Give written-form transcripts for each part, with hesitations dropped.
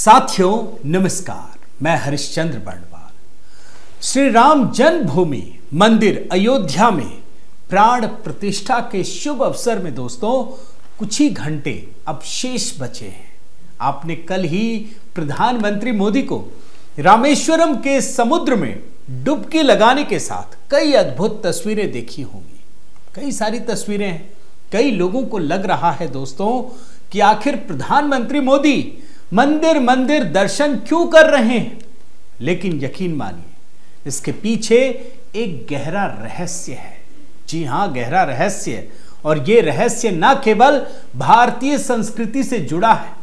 साथियों नमस्कार, मैं हरिश्चंद्र बर्णवाल। श्री राम जन्मभूमि मंदिर अयोध्या में प्राण प्रतिष्ठा के शुभ अवसर में दोस्तों कुछ ही घंटे अब शेष बचे हैं। आपने कल ही प्रधानमंत्री मोदी को रामेश्वरम के समुद्र में डुबकी लगाने के साथ कई अद्भुत तस्वीरें देखी होंगी। कई सारी तस्वीरें हैं। कई लोगों को लग रहा है दोस्तों कि आखिर प्रधानमंत्री मोदी मंदिर मंदिर दर्शन क्यों कर रहे हैं, लेकिन यकीन मानिए इसके पीछे एक गहरा रहस्य है। जी हां, गहरा रहस्य। और यह रहस्य न केवल भारतीय संस्कृति से जुड़ा है,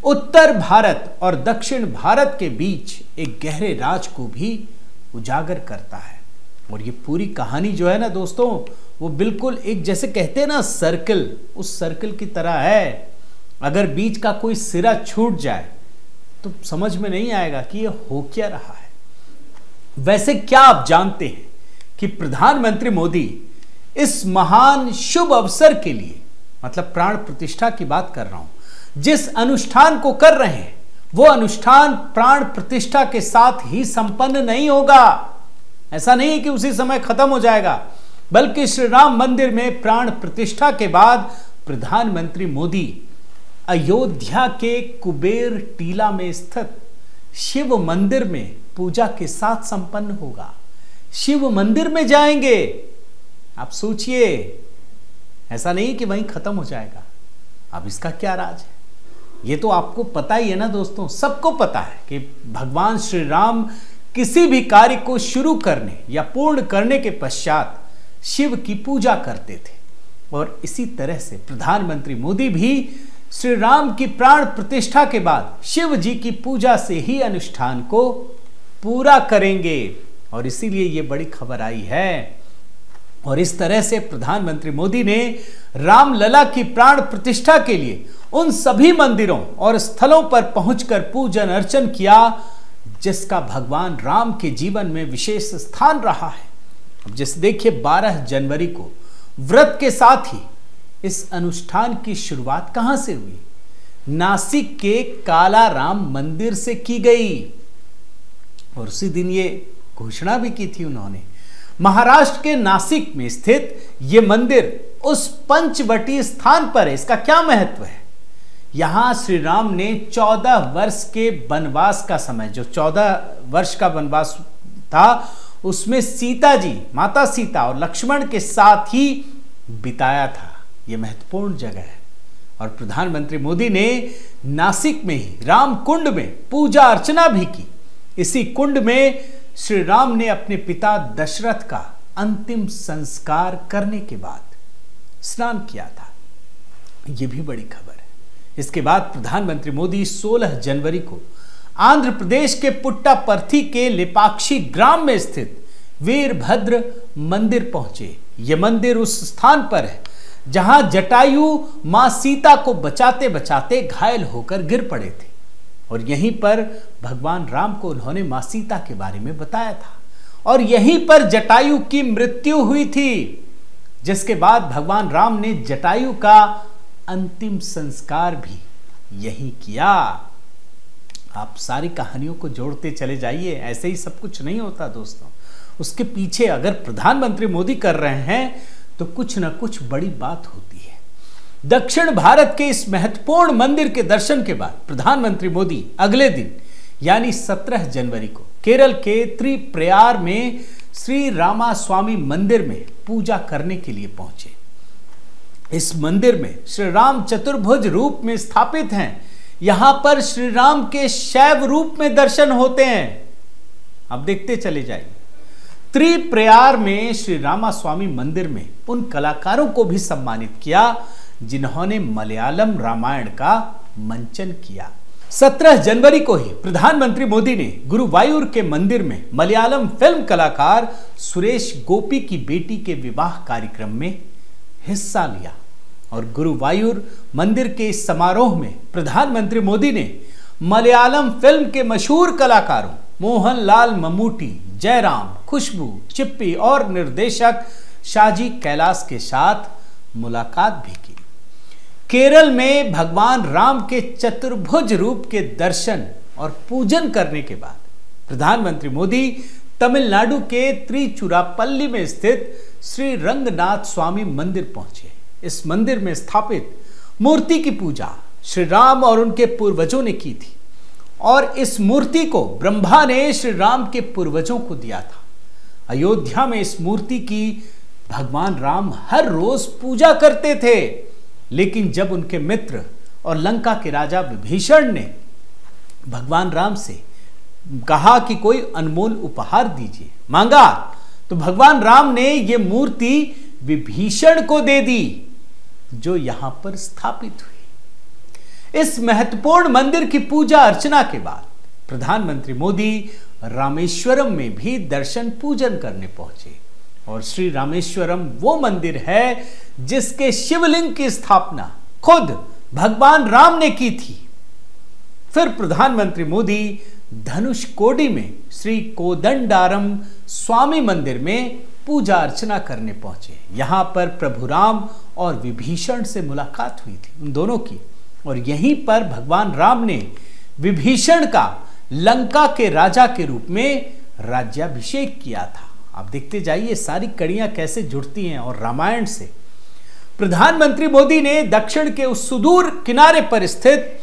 उत्तर भारत और दक्षिण भारत के बीच एक गहरे राज को भी उजागर करता है। और ये पूरी कहानी जो है ना दोस्तों, वो बिल्कुल एक जैसे कहते हैं ना सर्कल, उस सर्कल की तरह है। अगर बीच का कोई सिरा छूट जाए तो समझ में नहीं आएगा कि ये हो क्या रहा है। वैसे क्या आप जानते हैं कि प्रधानमंत्री मोदी इस महान शुभ अवसर के लिए, मतलब प्राण प्रतिष्ठा की बात कर रहा हूं, जिस अनुष्ठान को कर रहे हैं वो अनुष्ठान प्राण प्रतिष्ठा के साथ ही संपन्न नहीं होगा। ऐसा नहीं है कि उसी समय खत्म हो जाएगा, बल्कि श्री राम मंदिर में प्राण प्रतिष्ठा के बाद प्रधानमंत्री मोदी अयोध्या के कुबेर टीला में स्थित शिव मंदिर में पूजा के साथ संपन्न होगा। शिव मंदिर में जाएंगे। आप सोचिए, ऐसा नहीं कि वहीं खत्म हो जाएगा। अब इसका क्या राज है, ये तो आपको पता ही है ना दोस्तों। सबको पता है कि भगवान श्री राम किसी भी कार्य को शुरू करने या पूर्ण करने के पश्चात शिव की पूजा करते थे। और इसी तरह से प्रधानमंत्री मोदी भी श्री राम की प्राण प्रतिष्ठा के बाद शिव जी की पूजा से ही अनुष्ठान को पूरा करेंगे। और इसीलिए ये बड़ी खबर आई है। और इस तरह से प्रधानमंत्री मोदी ने रामलला की प्राण प्रतिष्ठा के लिए उन सभी मंदिरों और स्थलों पर पहुंचकर पूजन अर्चन किया जिसका भगवान राम के जीवन में विशेष स्थान रहा है। अब जैसे देखिए, 12 जनवरी को व्रत के साथ ही इस अनुष्ठान की शुरुआत कहां से हुई? नासिक के काला राम मंदिर से की गई। और उसी दिन ये घोषणा भी की थी उन्होंने। महाराष्ट्र के नासिक में स्थित ये मंदिर उस पंचवटी स्थान पर है। इसका क्या महत्व है? यहां श्री राम ने 14 वर्ष के वनवास का समय, जो 14 वर्ष का वनवास था, उसमें सीता जी, माता सीता और लक्ष्मण के साथ ही बिताया था। यह महत्वपूर्ण जगह है। और प्रधानमंत्री मोदी ने नासिक में ही राम कुंड में पूजा अर्चना भी की। इसी कुंड में श्री राम ने अपने पिता दशरथ का अंतिम संस्कार करने के बाद स्नान किया था। यह भी बड़ी खबर है। इसके बाद प्रधानमंत्री मोदी 16 जनवरी को आंध्र प्रदेश के पुट्टापर्थी के लेपाक्षी ग्राम में स्थित वीरभद्र मंदिर पहुंचे। यह मंदिर उस स्थान पर है जहां जटायु मां सीता को बचाते बचाते घायल होकर गिर पड़े थे। और यहीं पर भगवान राम को उन्होंने मां सीता के बारे में बताया था। और यहीं पर जटायु की मृत्यु हुई थी, जिसके बाद भगवान राम ने जटायु का अंतिम संस्कार भी यहीं किया। आप सारी कहानियों को जोड़ते चले जाइए, ऐसे ही सब कुछ नहीं होता दोस्तों। उसके पीछे अगर प्रधानमंत्री मोदी कर रहे हैं तो कुछ ना कुछ बड़ी बात होती है। दक्षिण भारत के इस महत्वपूर्ण मंदिर के दर्शन के बाद प्रधानमंत्री मोदी अगले दिन यानी 17 जनवरी को केरल के त्रिप्रयार में श्री रामास्वामी मंदिर में पूजा करने के लिए पहुंचे। इस मंदिर में श्री राम चतुर्भुज रूप में स्थापित हैं। यहां पर श्री राम के शैव रूप में दर्शन होते हैं। अब देखते चले जाइए। त्रिप्रयार में श्री रामास्वामी मंदिर में उन कलाकारों को भी सम्मानित किया जिन्होंने मलयालम रामायण का मंचन किया। 17 जनवरी को ही प्रधानमंत्री मोदी ने गुरुवायूर के मंदिर में मलयालम फिल्म कलाकार सुरेश गोपी की बेटी के विवाह कार्यक्रम में हिस्सा लिया। और गुरुवायूर मंदिर के इस समारोह में प्रधानमंत्री मोदी ने मलयालम फिल्म के मशहूर कलाकारों मोहनलाल ममूटी, जयराम, खुशबू, चिप्पी और निर्देशक शाजी कैलाश के साथ मुलाकात भी की। केरल में भगवान राम के चतुर्भुज रूप के दर्शन और पूजन करने के बाद प्रधानमंत्री मोदी तमिलनाडु के त्रिचुरापल्ली में स्थित श्री रंगनाथ स्वामी मंदिर पहुंचे। इस मंदिर में स्थापित मूर्ति की पूजा श्री राम और उनके पूर्वजों ने की थी और इस मूर्ति को ब्रह्मा ने श्री राम के पूर्वजों को दिया था। अयोध्या में इस मूर्ति की भगवान राम हर रोज पूजा करते थे, लेकिन जब उनके मित्र और लंका के राजा विभीषण ने भगवान राम से कहा कि कोई अनमोल उपहार दीजिए, मांगा, तो भगवान राम ने यह मूर्ति विभीषण को दे दी जो यहां पर स्थापित हुई। इस महत्वपूर्ण मंदिर की पूजा अर्चना के बाद प्रधानमंत्री मोदी रामेश्वरम में भी दर्शन पूजन करने पहुंचे और श्री रामेश्वरम वो मंदिर है जिसके शिवलिंग की स्थापना खुद भगवान राम ने की थी। फिर प्रधानमंत्री मोदी धनुषकोडी में श्री कोदंडारम स्वामी मंदिर में पूजा अर्चना करने पहुंचे। यहां पर प्रभु राम और विभीषण से मुलाकात हुई थी उन दोनों की, और यहीं पर भगवान राम ने विभीषण का लंका के राजा के रूप में राज्याभिषेक किया था। आप देखते जाइए सारी कड़ियां कैसे जुड़ती हैं और रामायण से। प्रधानमंत्री मोदी ने दक्षिण के उस सुदूर किनारे पर स्थित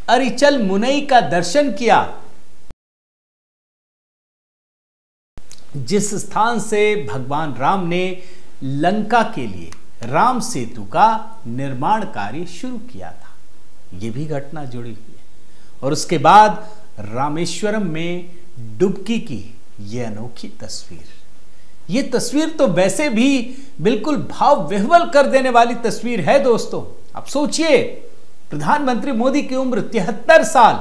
अरिचल मुनई का दर्शन किया, जिस स्थान से भगवान राम ने लंका के लिए राम सेतु का निर्माण कार्य शुरू किया था। यह भी घटना जुड़ी हुई है। और उसके बाद रामेश्वरम में डुबकी की यह अनोखी तस्वीर, यह तस्वीर तो वैसे भी बिल्कुल भाव विह्वल कर देने वाली तस्वीर है दोस्तों। आप सोचिए, प्रधानमंत्री मोदी की उम्र 73 साल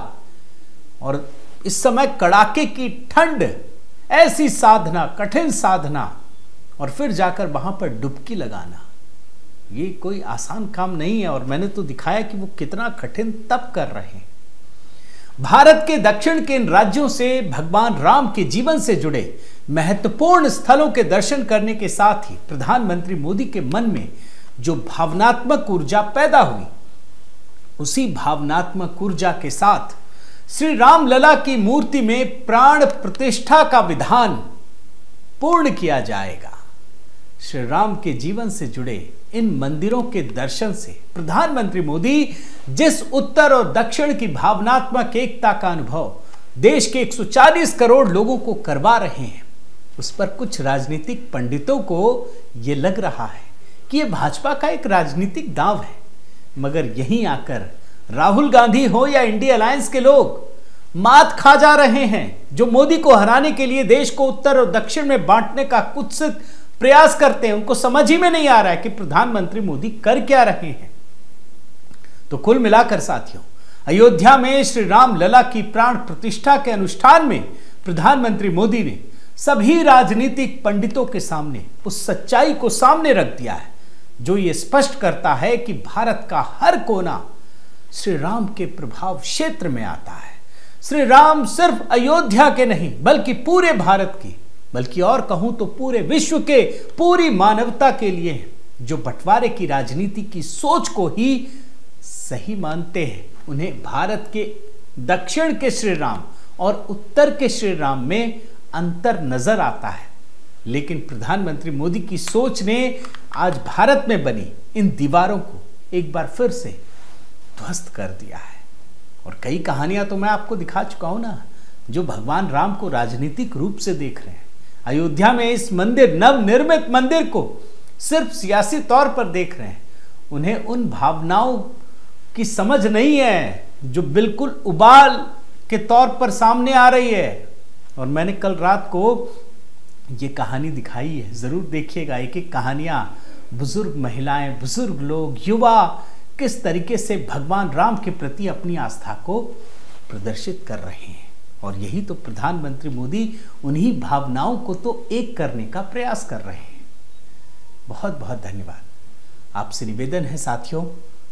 और इस समय कड़ाके की ठंड, ऐसी साधना, कठिन साधना, और फिर जाकर वहां पर डुबकी लगाना, ये कोई आसान काम नहीं है। और मैंने तो दिखाया कि वो कितना कठिन तप कर रहे हैं। भारत के दक्षिण के इन राज्यों से भगवान राम के जीवन से जुड़े महत्वपूर्ण स्थलों के दर्शन करने के साथ ही प्रधानमंत्री मोदी के मन में जो भावनात्मक ऊर्जा पैदा हुई, उसी भावनात्मक ऊर्जा के साथ श्री राम लला की मूर्ति में प्राण प्रतिष्ठा का विधान पूर्ण किया जाएगा। श्री राम के जीवन से जुड़े इन मंदिरों के दर्शन से प्रधानमंत्री मोदी जिस उत्तर और दक्षिण की भावनात्मक एकता का अनुभव देश के 140 करोड़ लोगों को करवा रहे हैं, उस पर कुछ राजनीतिक पंडितों को यह लग रहा है कि यह भाजपा का एक राजनीतिक दांव है। मगर यहीं आकर राहुल गांधी हो या इंडिया अलायंस के लोग मात खा जा रहे हैं, जो मोदी को हराने के लिए देश को उत्तर और दक्षिण में बांटने का कुत्सित प्रयास करते हैं। उनको समझ ही में नहीं आ रहा है कि प्रधानमंत्री मोदी कर क्या रहे हैं। तो कुल मिलाकर साथियों, अयोध्या में श्री राम लला की प्राण प्रतिष्ठा के अनुष्ठान में प्रधानमंत्री मोदी ने सभी राजनीतिक पंडितों के सामने उस सच्चाई को सामने रख दिया है जो ये स्पष्ट करता है कि भारत का हर कोना श्री राम के प्रभाव क्षेत्र में आता है। श्री राम सिर्फ अयोध्या के नहीं बल्कि पूरे भारत की, बल्कि और कहूं तो पूरे विश्व के, पूरी मानवता के लिए हैं, जो बंटवारे की राजनीति की सोच को ही सही मानते हैं। उन्हें भारत के दक्षिण के श्री राम और उत्तर के श्री राम में अंतर नजर आता है। लेकिन प्रधानमंत्री मोदी की सोच ने आज भारत में बनी इन दीवारों को एक बार फिर से ध्वस्त कर दिया है। और कई कहानियां तो मैं आपको दिखा चुका हूं ना, जो भगवान राम को राजनीतिक रूप से देख रहे हैं। अयोध्या में इस मंदिर, नवनिर्मित मंदिर को सिर्फ सियासी तौर पर देख रहे हैं। उन्हें उन भावनाओं की समझ नहीं है जो बिल्कुल उबाल के तौर पर सामने आ रही है। और मैंने कल रात को ये कहानी दिखाई है, जरूर देखिएगा। एक एक कहानियां, बुजुर्ग महिलाएं, बुजुर्ग लोग, युवा किस तरीके से भगवान राम के प्रति अपनी आस्था को प्रदर्शित कर रहे हैं। और यही तो प्रधानमंत्री मोदी उन्हीं भावनाओं को तो एक करने का प्रयास कर रहे हैं। बहुत बहुत धन्यवाद। आपसे निवेदन है साथियों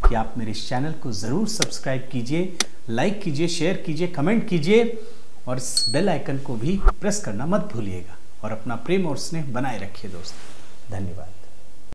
कि आप मेरे इस चैनल को जरूर सब्सक्राइब कीजिए, लाइक कीजिए, शेयर कीजिए, कमेंट कीजिए और इस बेल आइकन को भी प्रेस करना मत भूलिएगा। और अपना प्रेम और स्नेह बनाए रखिए दोस्तों। धन्यवाद।